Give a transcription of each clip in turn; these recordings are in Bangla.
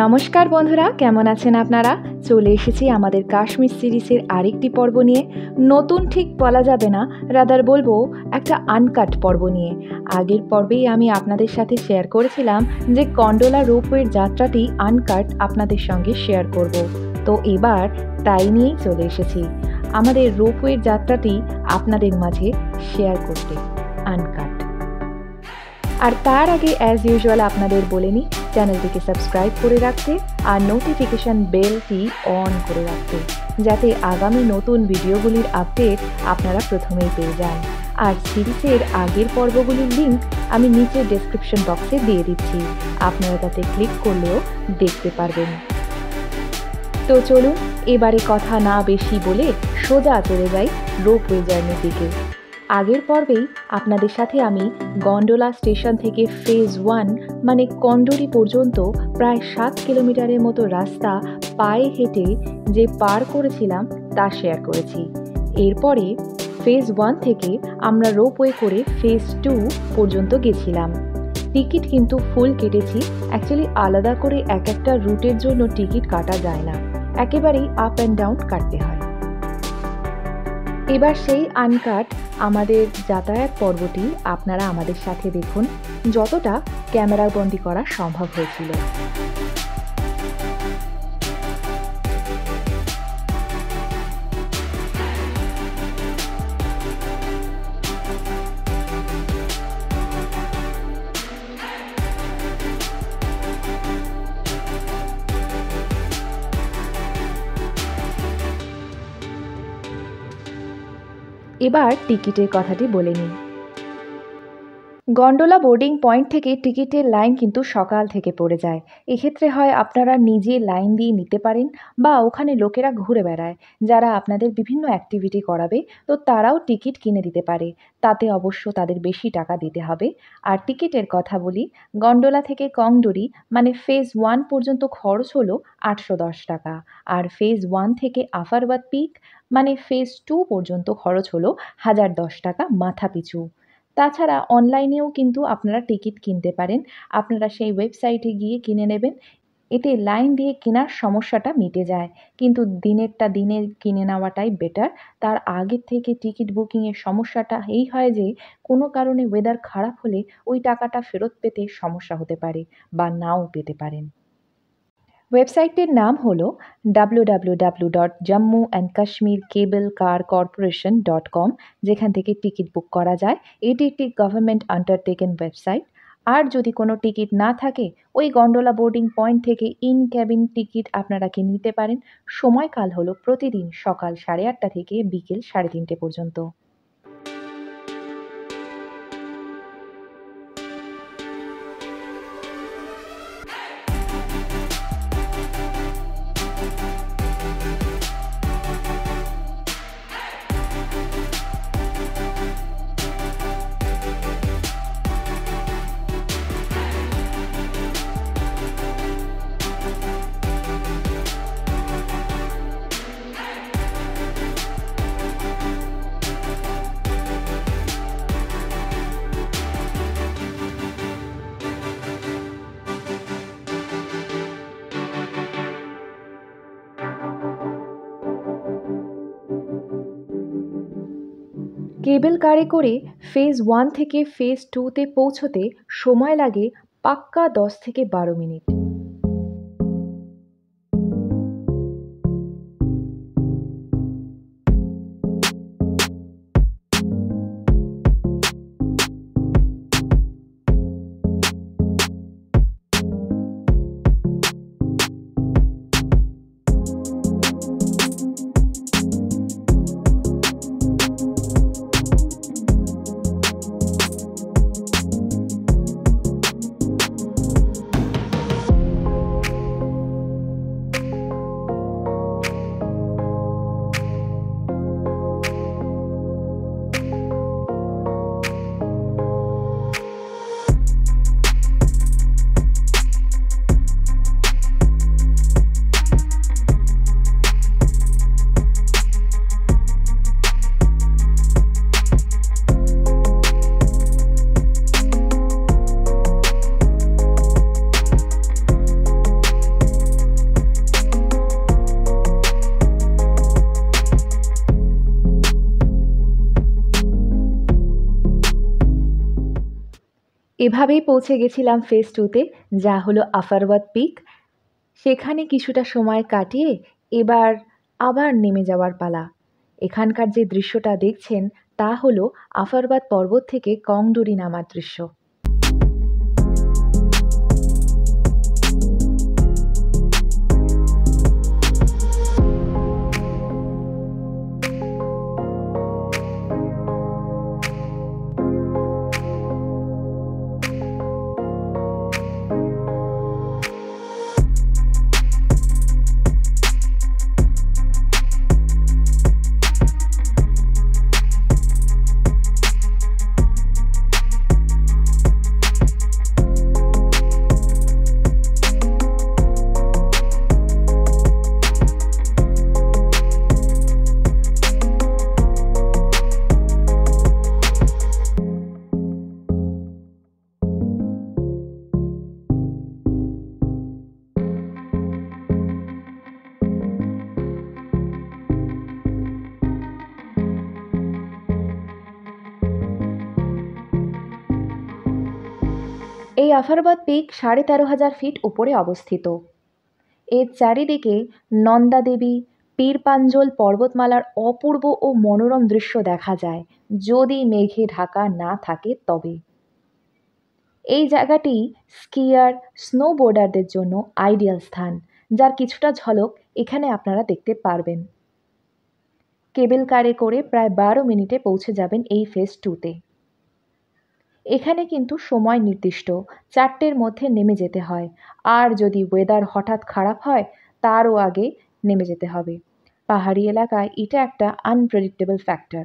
নমস্কার বন্ধুরা, কেমন আছেন আপনারা? চলে এসেছি আমাদের কাশ্মীর সিরিজের আরেকটি পর্ব নিয়ে। নতুন ঠিক বলা যাবে না, রাদার বলবো একটা আনকাট পর্ব নিয়ে। আগের পর্বেই আমি আপনাদের সাথে শেয়ার করেছিলাম যে গন্ডোলা রোপওয়ের যাত্রাটি আনকাট আপনাদের সঙ্গে শেয়ার করব। তো এবার তাই নিয়েই চলে এসেছি আমাদের রোপওয়ের যাত্রাটি আপনাদের মাঝে শেয়ার করতে, আনকাট। আর তার আগে অ্যাজ ইউজুয়াল আপনাদের বলে নিই, চ্যানেলটিকে সাবস্ক্রাইব করে রাখতে আর নোটিফিকেশান বেলটি অন করে রাখতে, যাতে আগামী নতুন ভিডিওগুলির আপডেট আপনারা প্রথমেই পেয়ে যান। আর সিরিজের আগের পর্বগুলির লিঙ্ক আমি নিচে ডেসক্রিপশন বক্সে দিয়ে দিচ্ছি, আপনারা তাতে ক্লিক করলেও দেখতে পারবেন। তো চলুন এবারে কথা না বেশি বলে সোজা চলে যাই রোপওয়ে জার্নির দিকে। আগের পর্বেই আপনাদের সাথে আমি গন্ডোলা স্টেশন থেকে ফেজ 1 মানে কন্ডোরি পর্যন্ত প্রায় 7 কিলোমিটারের মতো রাস্তা পায়ে হেঁটে যে পার করেছিলাম তা শেয়ার করেছি। এরপরে ফেজ 1 থেকে আমরা রোপওয়ে করে ফেজ 2 পর্যন্ত গেছিলাম। টিকিট কিন্তু ফুল কেটেছি। অ্যাকচুয়ালি আলাদা করে এক একটা রুটের জন্য টিকিট কাটা যায় না, একেবারেই আপ অ্যান্ড ডাউন কাটতে হয়। এবার সেই আনকাট আমাদের যাতায়াত পর্বটি আপনারা আমাদের সাথে দেখুন, যতটা ক্যামেরা বন্দি করা সম্ভব হয়েছিল। এবার টিকিটের কথাটি বলে নিই। গন্ডোলা বোর্ডিং পয়েন্ট থেকে টিকিটের লাইন কিন্তু সকাল থেকে পড়ে যায়। এক্ষেত্রে হয় আপনারা নিজে লাইন দিয়ে নিতে পারেন, বা ওখানে লোকেরা ঘুরে বেড়ায় যারা আপনাদের বিভিন্ন অ্যাক্টিভিটি করাবে, তো তারাও টিকিট কিনে দিতে পারে। তাতে অবশ্য তাদের বেশি টাকা দিতে হবে। আর টিকিটের কথা বলি, গন্ডোলা থেকে কংডোরি মানে ফেজ 1 পর্যন্ত খরচ হলো 810 টাকা, আর ফেজ 1 থেকে আফারবাদ পিক মানে ফেজ 2 পর্যন্ত খরচ হলো 1010 টাকা মাথা পিছু। তাছাড়া অনলাইনেও কিন্তু আপনারা টিকিট কিনতে পারেন, আপনারা সেই ওয়েবসাইটে গিয়ে কিনে নেবেন। এতে লাইন দিয়ে কেনার সমস্যাটা মিটে যায়, কিন্তু দিনেরটা দিনে কিনে নেওয়াটাই বেটার। তার আগের থেকে টিকিট বুকিংয়ের সমস্যাটা এই হয় যে কোনো কারণে ওয়েদার খারাপ হলে ওই টাকাটা ফেরত পেতে সমস্যা হতে পারে বা নাও পেতে পারেন। ওয়েবসাইটটির নাম হলো www.jammuandkashmircablecarcorporation.com, যেখান থেকে টিকিট বুক করা যায়। এটি একটি গভর্নমেন্ট আন্ডারটেকেন ওয়েবসাইট। আর যদি কোনো টিকিট না থাকে, ওই গন্ডোলা বোর্ডিং পয়েন্ট থেকে ইন ক্যাবিন টিকিট আপনারা কিনে নিতে পারেন। সময়কাল হলো প্রতিদিন সকাল 8:30 থেকে বিকেল 3:30 পর্যন্ত। কেবল কারে করে ফেজ 1 থেকে ফেজ 2তে পৌঁছতে সময় লাগে পাক্কা 10 থেকে 12 মিনিট। এভাবেই পৌঁছে গেছিলাম ফেজ 2 তে, যা হলো আফারওয়াত পিক। সেখানে কিছুটা সময় কাটিয়ে এবার আবার নেমে যাওয়ার পালা। এখানকার যে দৃশ্যটা দেখছেন তা হলো আফারওয়াত পর্বত থেকে কংডুরি নামার দৃশ্য। এই আফারবাদ পিক 13,500 ফিট উপরে অবস্থিত। এর চারিদিকে নন্দা দেবী, পীরপাঞ্জল পর্বতমালার অপূর্ব ও মনোরম দৃশ্য দেখা যায়, যদি মেঘে ঢাকা না থাকে তবে। এই জায়গাটি স্কিয়ার, স্নোবোর্ডারদের জন্য আইডিয়াল স্থান, যার কিছুটা ঝলক এখানে আপনারা দেখতে পারবেন। কেবল কারে করে প্রায় 12 মিনিটে পৌঁছে যাবেন এই ফেজ 2 তে। এখানে কিন্তু সময় নির্দিষ্ট, 4টের মধ্যে নেমে যেতে হয়, আর যদি ওয়েদার হঠাৎ খারাপ হয় তারও আগে নেমে যেতে হবে। পাহাড়ি এলাকায় এটা একটা আনপ্রেডিক্টেবল ফ্যাক্টর।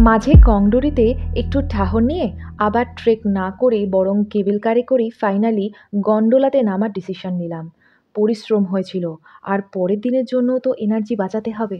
মাঝে কংডোরিতে একটু ঠাহর নিয়ে আবার ট্রেক না করে বরং কেবল কারে করেই ফাইনালি গন্ডোলাতে নামার ডিসিশন নিলাম। পরিশ্রম হয়েছিল, আর পরের দিনের জন্যও তো এনার্জি বাঁচাতে হবে।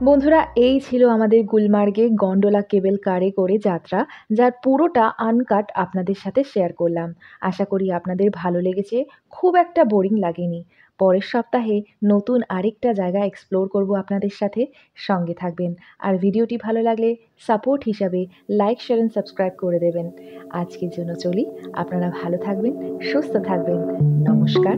বন্ধুরা, এই ছিল আমাদের গুলমার্গে গন্ডোলা কেবল কারে করে যাত্রা, যার পুরোটা আনকাট আপনাদের সাথে শেয়ার করলাম। আশা করি আপনাদের ভালো লেগেছে, খুব একটা বোরিং লাগেনি। পরের সপ্তাহে নতুন আরেকটা জায়গা এক্সপ্লোর করব আপনাদের সাথে, সঙ্গে থাকবেন। আর ভিডিওটি ভালো লাগলে সাপোর্ট হিসাবে লাইক, শেয়ার অ্যান্ড সাবস্ক্রাইব করে দেবেন। আজকের জন্য চলি, আপনারা ভালো থাকবেন, সুস্থ থাকবেন। নমস্কার।